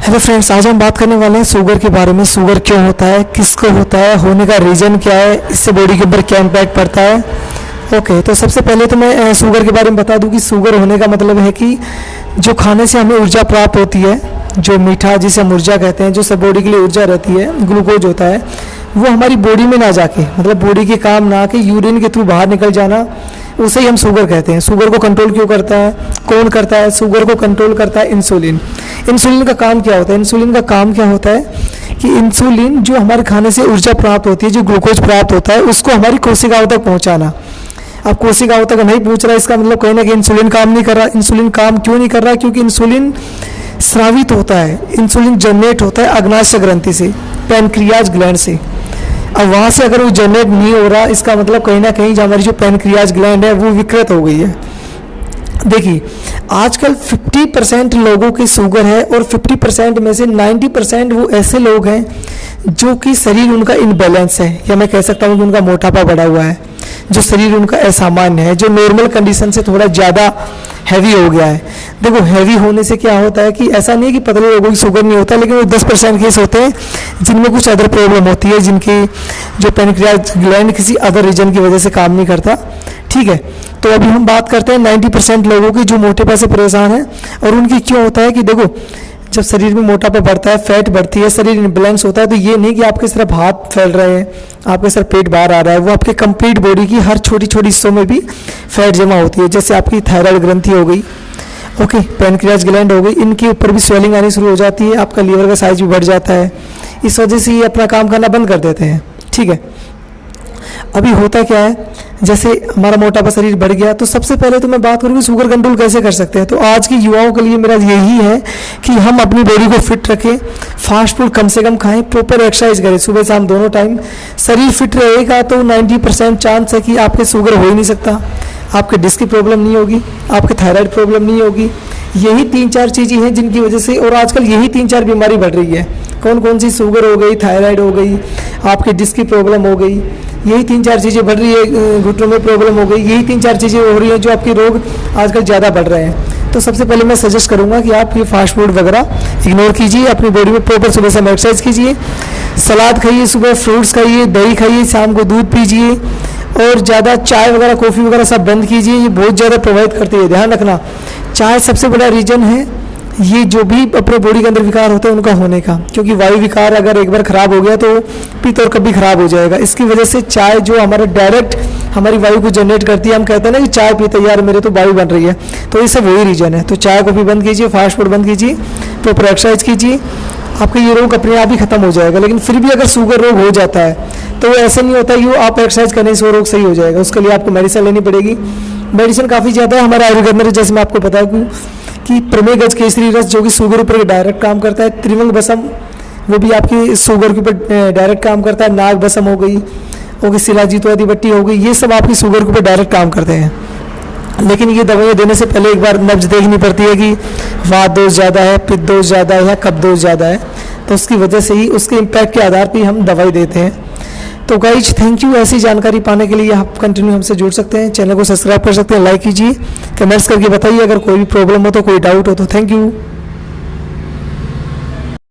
Hello friends, आज हम बात करने वाले हैं शुगर के बारे में। शुगर क्यों होता है, किसको होता है, होने का रीज़न क्या है, इससे बॉडी के ऊपर क्या इम्पैक्ट पड़ता है। ओके, तो सबसे पहले तो मैं शुगर के बारे में बता दूं कि शुगर होने का मतलब है कि जो खाने से हमें ऊर्जा प्राप्त होती है, जो मीठा जिसे हम ऊर्जा कहते हैं, जो सब बॉडी के लिए ऊर्जा रहती है, ग्लूकोज होता है, वो हमारी बॉडी में ना जाके, मतलब बॉडी के काम ना आके यूरिन के थ्रू बाहर निकल जाना, उसे ही हम शुगर कहते हैं। शुगर को कंट्रोल क्यों करता है, कौन करता है? शुगर को कंट्रोल करता है इंसुलिन। इंसुलिन का काम क्या होता है? इंसुलिन का काम क्या होता है कि इंसुलिन जो हमारे खाने से ऊर्जा प्राप्त होती है, जो ग्लूकोज प्राप्त होता है, उसको हमारी कोशिकाओं तक पहुंचाना। अब कोशिकाओं तक नहीं पहुंच रहा, इसका मतलब कहीं ना कहीं इंसुलिन काम नहीं कर रहा। इंसुलिन काम क्यों नहीं कर रहा? क्योंकि इंसुलिन स्रावित होता है, इंसुलिन जनरेट होता है अग्नाशय ग्रंथि से, पैनक्रियाज ग्लैंड से। अब वहाँ से अगर वो जनरेट नहीं हो रहा, इसका मतलब कहीं ना कहीं जो हमारी जो पैनक्रियाज ग्लैंड है वो विकृत हो गई है। देखिए, आजकल 50% लोगों की शुगर है और 50% में से 90% वो ऐसे लोग हैं जो कि शरीर उनका इनबैलेंस है, या मैं कह सकता हूँ कि उनका मोटापा बढ़ा हुआ है, जो शरीर उनका असामान्य है, जो नॉर्मल कंडीशन से थोड़ा ज़्यादा हैवी हो गया है। देखो, हैवी होने से क्या होता है कि ऐसा नहीं कि पतले लोगों की शुगर नहीं होता, लेकिन वो 10% केस होते हैं जिनमें कुछ अदर प्रॉब्लम होती है, जिनकी जो पैनक्रियाज ग्लैंड किसी अदर रीजन की वजह से काम नहीं करता। ठीक है, तो अभी हम बात करते हैं 90% लोगों की जो मोटापा से परेशान है। और उनकी क्यों होता है कि देखो, जब शरीर में मोटापा बढ़ता है, फैट बढ़ती है, शरीर इनबैलेंस होता है, तो ये नहीं कि आपके सिर्फ हाथ फैल रहे हैं, आपके सिर्फ पेट बाहर आ रहा है, वो आपके कंप्लीट बॉडी की हर छोटी छोटी हिस्सों में भी फैट जमा होती है। जैसे आपकी थायराइड ग्रंथि हो गई, ओके, पैनक्रियाज ग्लैंड हो गई, इनके ऊपर भी स्वेलिंग आनी शुरू हो जाती है, आपका लीवर का साइज भी बढ़ जाता है। इस वजह से ये अपना काम करना बंद कर देते हैं। ठीक है, अभी होता क्या है, जैसे हमारा मोटापा शरीर बढ़ गया, तो सबसे पहले तो मैं बात करूँगी शुगर कंट्रोल कैसे कर सकते हैं। तो आज के युवाओं के लिए मेरा यही है कि हम अपनी बॉडी को फिट रखें, फास्ट फूड कम से कम खाएं, प्रॉपर एक्सरसाइज करें, सुबह शाम दोनों टाइम। शरीर फिट रहेगा तो 90% चांस है कि आपके शुगर हो ही नहीं सकता, आपके डिस्क की प्रॉब्लम नहीं होगी, आपके थायराइड प्रॉब्लम नहीं होगी। यही 3-4 चीज़ें हैं जिनकी वजह से, और आजकल यही 3-4 बीमारी बढ़ रही है। कौन कौन सी? शुगर हो गई, थायराइड हो गई, आपकी डिस्क की प्रॉब्लम हो गई, यही 3-4 चीज़ें बढ़ रही है, घुटनों में प्रॉब्लम हो गई, यही 3-4 चीज़ें हो रही हैं जो आपके रोग आजकल ज़्यादा बढ़ रहे हैं। तो सबसे पहले मैं सजेस्ट करूँगा कि आप ये फास्ट फूड वगैरह इग्नोर कीजिए, अपनी बॉडी में प्रॉपर सुबह शाम एक्सरसाइज कीजिए, सलाद खाइए, सुबह फ्रूट्स खाइए, दही खाइए, शाम को दूध पीजिए, और ज़्यादा चाय वगैरह कॉफ़ी वगैरह सब बंद कीजिए, ये बहुत ज़्यादा प्रभावित करती है। ध्यान रखना, चाय सबसे बड़ा रीज़न है ये जो भी अपने बॉडी के अंदर विकार होते हैं उनका होने का, क्योंकि वायु विकार अगर एक बार खराब हो गया तो पित्त और कभी खराब हो जाएगा। इसकी वजह से चाय जो हमारा डायरेक्ट हमारी वायु को जनरेट करती है, हम कहते हैं ना कि चाय पीते यार मेरे तो वायु बन रही है, तो ये सब वही रीजन है। तो चाय को भी बंद कीजिए, फास्ट फूड बंद कीजिए, प्रॉपर एक्सरसाइज कीजिए, आपका ये रोग अपने आप ही खत्म हो जाएगा। लेकिन फिर भी अगर शुगर रोग हो जाता है तो ऐसा नहीं होता कि आप एक्सरसाइज करने से वो रोग सही हो जाएगा, उसके लिए आपको मेडिसिन लेनी पड़ेगी। मेडिसिन काफ़ी ज़्यादा है हमारे आयुर्वेद में, जैसे मैं आपको बताया कि प्रमेगज केसरी रस जो कि शुगर ऊपर डायरेक्ट काम करता है, त्रिवंग बसम वो भी आपकी शुगर के ऊपर डायरेक्ट काम करता है, नाग बसम हो गई, ओके, शिलाजीतवादी बट्टी हो गई, ये सब आपकी शुगर के ऊपर डायरेक्ट काम करते हैं। लेकिन ये दवाइयाँ देने से पहले एक बार नब्ज देखनी पड़ती है कि वात दोष ज़्यादा है, पित्त दोष ज़्यादा है या कफ दोष ज़्यादा है, तो उसकी वजह से ही उसके इम्पैक्ट के आधार पर हम दवाई देते हैं। तो गाइज थैंक यू, ऐसी जानकारी पाने के लिए आप कंटिन्यू हमसे जुड़ सकते हैं, चैनल को सब्सक्राइब कर सकते हैं, लाइक कीजिए, कमेंट्स करके बताइए अगर कोई भी प्रॉब्लम हो तो, कोई डाउट हो तो। Thank you.